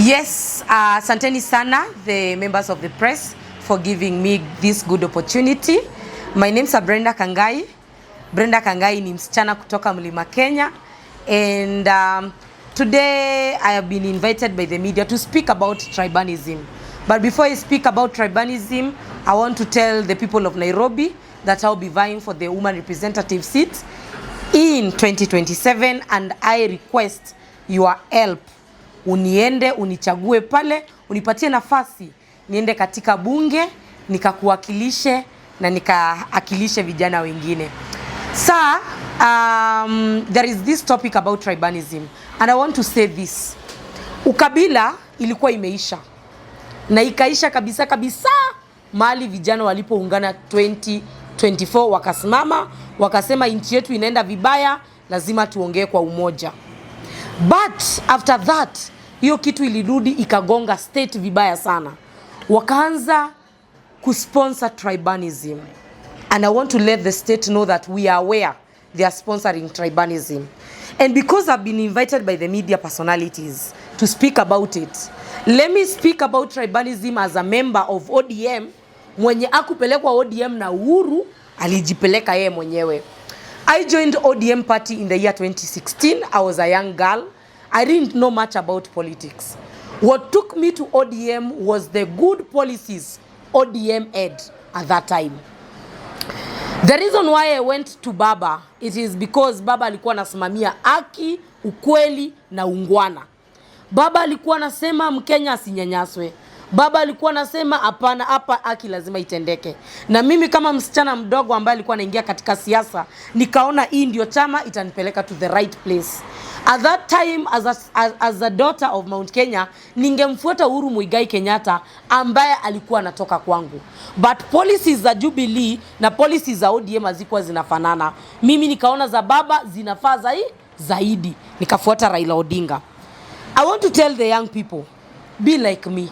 Yes, asanteni sana the members of the press for giving me this good opportunity. My name is Brenda Kangai. Brenda Kangai ni msichana kutoka Mlima Kenya, and today I have been invited by the media to speak about tribalism. But before I speak about tribalism, I want to tell the people of Nairobi that I'll be vying for the woman representative seat in 2027, and I request your help. Uniende, unichague pale, unipatie nafasi niende katika bunge nikakuwakilishe na nikaakilishe vijana wengine. Sir, there is this topic about tribalism, and I want to say this. Ukabila ilikuwa imeisha, na ikaisha kabisa kabisa mahali vijana walipoungana 2024 wakasimama wakasema nchi yetu inaenda vibaya, lazima tuongee kwa umoja. But after that, hiyo kitu ilirudi ikagonga state vibaya sana. Wakaanza kusponsor tribalism. And I want to let the state know that we are aware they are sponsoring tribalism. And because I've been invited by the media personalities to speak about it, let me speak about tribalism as a member of ODM. Mwenye akupelekwa ODM na Uhuru, alijipeleka yeye mwenyewe. I joined ODM party in the year 2016. I was a young girl. I didn't know much about politics. What took me to ODM was the good policies ODM had at that time. The reason why I went to Baba, it is because Baba alikuwa anasimamia haki, ukweli na ungwana. Baba alikuwa anasema Mkenya asinyanyaswe. Baba alikuwa anasema hapana, hapa haki lazima itendeke. Na mimi kama msichana mdogo ambaye alikuwa anaingia katika siasa, nikaona hii ndio chama itanipeleka to the right place. At that time, as a daughter of Mount Kenya, ningemfuata Uhuru Muigai Kenyatta ambaye alikuwa anatoka kwangu. But policies za Jubilee na policies za ODM hazikuwa zinafanana. Mimi nikaona za Baba zinafaa zaidi. Nikafuata Raila Odinga. I want to tell the young people, be like me.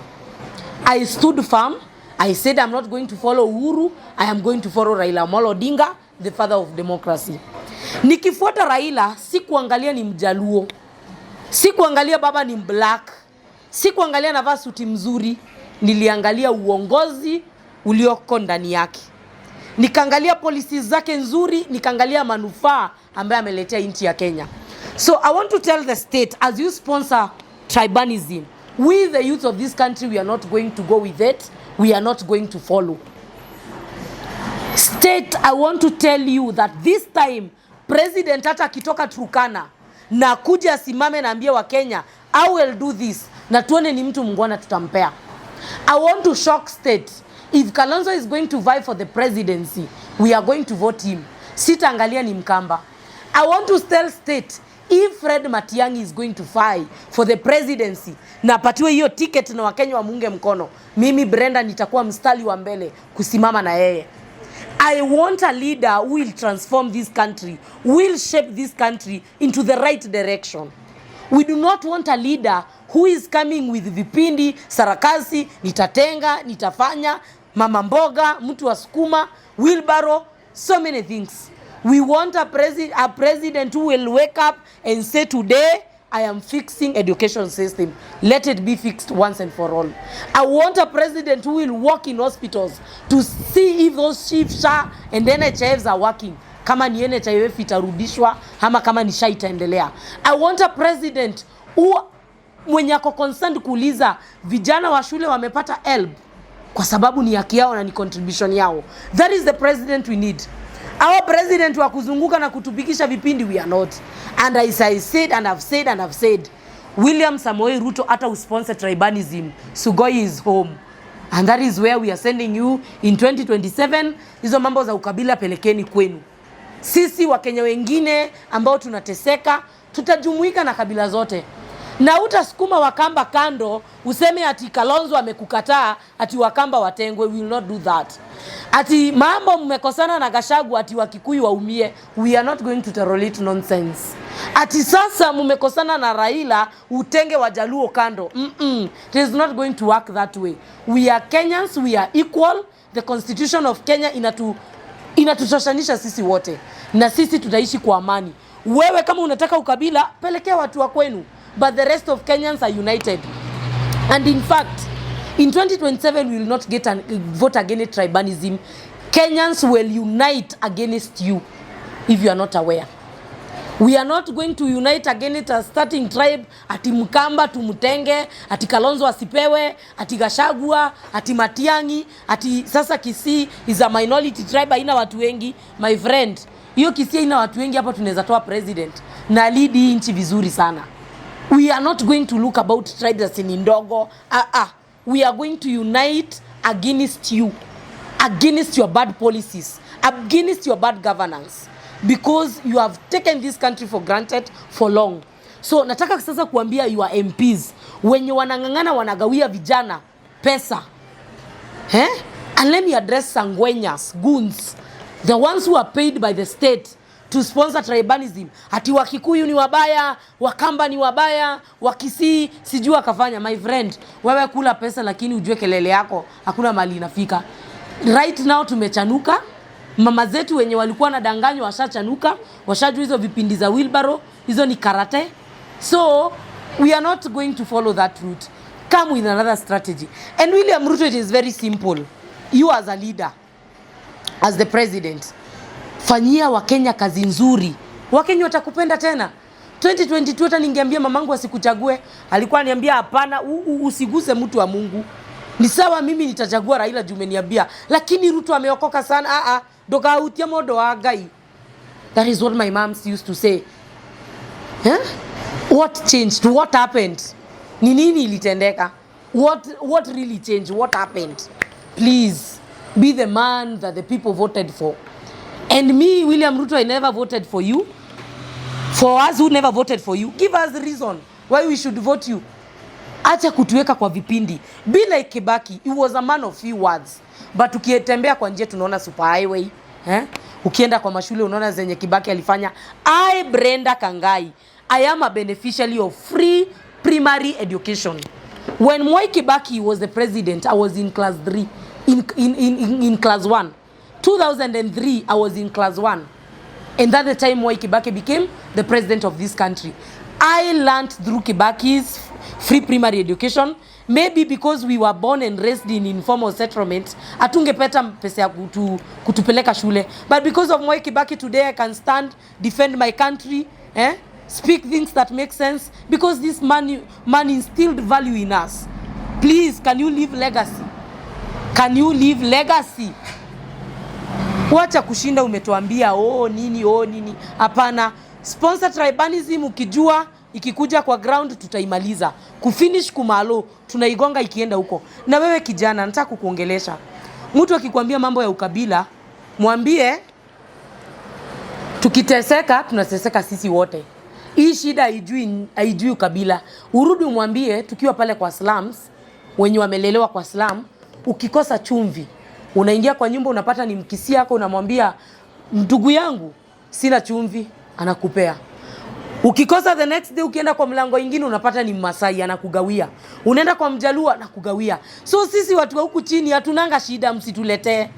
I stood firm. I said I'm not going to follow Uhuru. I am going to follow Raila Amolo Odinga, the father of democracy. Nikifuata Raila, si kuangalia ni Mjaluo. Si kuangalia Baba ni black. Si kuangalia navaa suti mzuri. Niliangalia uongozi ulioko ndani yake. Nikaangalia policies zake nzuri, nikaangalia manufaa ambaye ameletea nchi ya Kenya. So I want to tell the state, as you sponsor tribalism, we the youth of this country, we are not going to go with it. We are not going to follow. State, I want to tell you that this time, President hata kitoka Turkana na kuja asimame na ambie wa Kenya, I will do this, na tuone ni mtu mngwana tutampea. I want to shock state. If Kalonzo is going to vie for the presidency, we are going to vote him. Sitaangalia ni Mkamba. I want to tell state, if Fred Matiang'i is going to vie for the presidency, na patiwe hiyo ticket na Wakenya wamunge mkono, mimi Brenda nitakuwa mstari wa mbele kusimama na yeye. I want a leader who will transform this country, will shape this country into the right direction. We do not want a leader who is coming with vipindi, sarakasi, nitatenga, nitafanya, mama mboga, mtu wa sukuma, wheelbarrow, so many things. We want a president who will wake up and say, today I am fixing education system. Let it be fixed once and for all. I want a president who will walk in hospitals to see if those chiefs and NHIFs are working. Kama ni NHIF itarudishwa, ama kama ni SHA itaendelea. I want a president who mwenye ako concerned kuuliza vijana wa shule wamepata help kwa sababu ni haki yao na ni contribution yao. That is the president we need. Our president wa kuzunguka na kutupikisha vipindi, we are not. And as I said and I've said, William Samoei Ruto ata usponsor tribalism. Sugoi is home. And that is where we are sending you in 2027. Hizo mambo za ukabila pelekeni kwenu. Sisi Wakenya wengine ambao tunateseka, tutajumuika na kabila zote. Na utasukuma Wakamba kando, useme ati Kalonzo amekukataa, ati Wakamba watengwe. We will not do that. Ati mambo mmekosana na Gachagua, ati Wakikuyu waumie. We are not going to tolerate nonsense. Ati sasa mmekosana na Raila, utenge Wajaluo kando. It is not going to work that way. We are Kenyans, we are equal. The Constitution of Kenya inatutoshanisha sisi wote. Na sisi tutaishi kwa amani. Wewe kama unataka ukabila, pelekea watu wa kwenu. But the rest of Kenyans are united. And in fact, in 2027, we will not get a vote against tribalism. Kenyans will unite against you if you are not aware. We are not going to unite against a starting tribe, ati Mkamba tumutenge, ati Kalonzo asipewe, ati Gachagua, ati Matiang'i, ati sasa Kisii is a minority tribe, haina watu wengi. My friend, hiyo Kisii haina watu wengi, hapa tunaweza toa president na lead hii nchi vizuri sana. We are not going to look about tribes as ni ndogo. We are going to unite against you, against your bad policies, against your bad governance, because you have taken this country for granted for long. So nataka sasa kuambia your MPs wenye wanangangana wanagawia vijana pesa. And let me address sangwenyas, goons, the ones who are paid by the state to sponsor tribalism. Ati Wakikuyu ni wabaya, Wakamba ni wabaya, Wakisii sijua kafanya. My friend, wewe kula pesa lakini ujue kelele yako hakuna mali inafika. Right now tumechanuka. Mama zetu wenye walikuwa nadanganywa washachanuka, washajua hizo vipindi za wheelbarrow, hizo ni karate. So we are not going to follow that route. Come with another strategy. And William Ruto, it is very simple. You as a leader, as the president, fanyia Wakenya kazi nzuri. Wakenya watakupenda tena. 2022 hata ningeambia mamangu asikuchague, alikuwa ananiambia hapana, usiguse mtu wa Mungu. Ni sawa mimi nitachagua Raila juu umeniambia, lakini Ruto ameokoka sana. Doka utia modo wa Ngai. That is what my moms used to say. What changed? What happened? Ni nini ilitendeka? What really changed? What happened? Please be the man that the people voted for. And me, William Ruto, I never voted for you. For us who never voted for you, give us the reason why we should vote you. Acha kutuweka kwa vipindi. Be like Kibaki, he was a man of few words. But ukietembea kwa njia tunaona super highway. Ukienda kwa mashule unaona zenye Kibaki alifanya. I, Brenda Kangai, I am a beneficiary of free primary education. When Mwai Kibaki was the president, I was in class 3. In class 1. 2003, I was in class 1. And at the time Mwai Kibaki became the president of this country. I learned through Kibaki's free primary education. Maybe because we were born and raised in informal settlement, atungepeta pesa ya kutupeleka shule. But because of Mwai Kibaki today I can stand, defend my country, speak things that make sense, because this man instilled value in us. Please, can you leave legacy? Can you leave legacy? Wacha kushinda umetuambia nini. Hapana. Sponsor tribalism ukijua ikikuja kwa ground tutaimaliza. Kufinish kumalo tunaigonga ikienda huko. Na wewe kijana nataka kukuongelesha. Mtu akikwambia mambo ya ukabila, mwambie tukiteseka tunateseka sisi wote. Hii shida haijui ukabila. Urudi umwambie tukiwa pale kwa slums, wenye wamelelewa kwa slum, ukikosa chumvi unaingia kwa nyumba unapata ni Mkisii yako, unamwambia ndugu yangu sina chumvi, anakupea. Ukikosa the next day ukienda kwa mlango ingine unapata ni Masai, anakugawia. Unaenda kwa Mjaluo anakugawia. So sisi watu wa huku chini hatunanga shida, msituletee.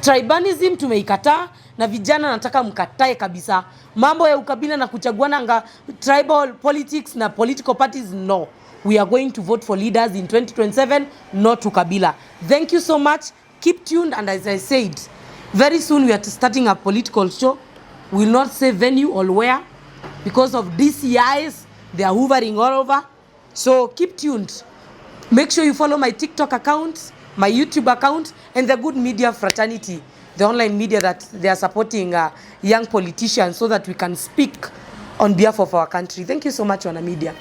Tribalism tumeikataa na vijana nataka mkatae kabisa. Mambo ya ukabila na kuchaguana tribal politics na political parties, no. We are going to vote for leaders in 2027, not ukabila. Thank you so much. Keep tuned, and as I said, very soon we are starting a political show. We will not say venue or where, because of DCIs, they are hovering all over. So keep tuned. Make sure you follow my TikTok account, my YouTube account, and the Good Media Fraternity, the online media that they are supporting young politicians so that we can speak on behalf of our country. Thank you so much, Wana Media.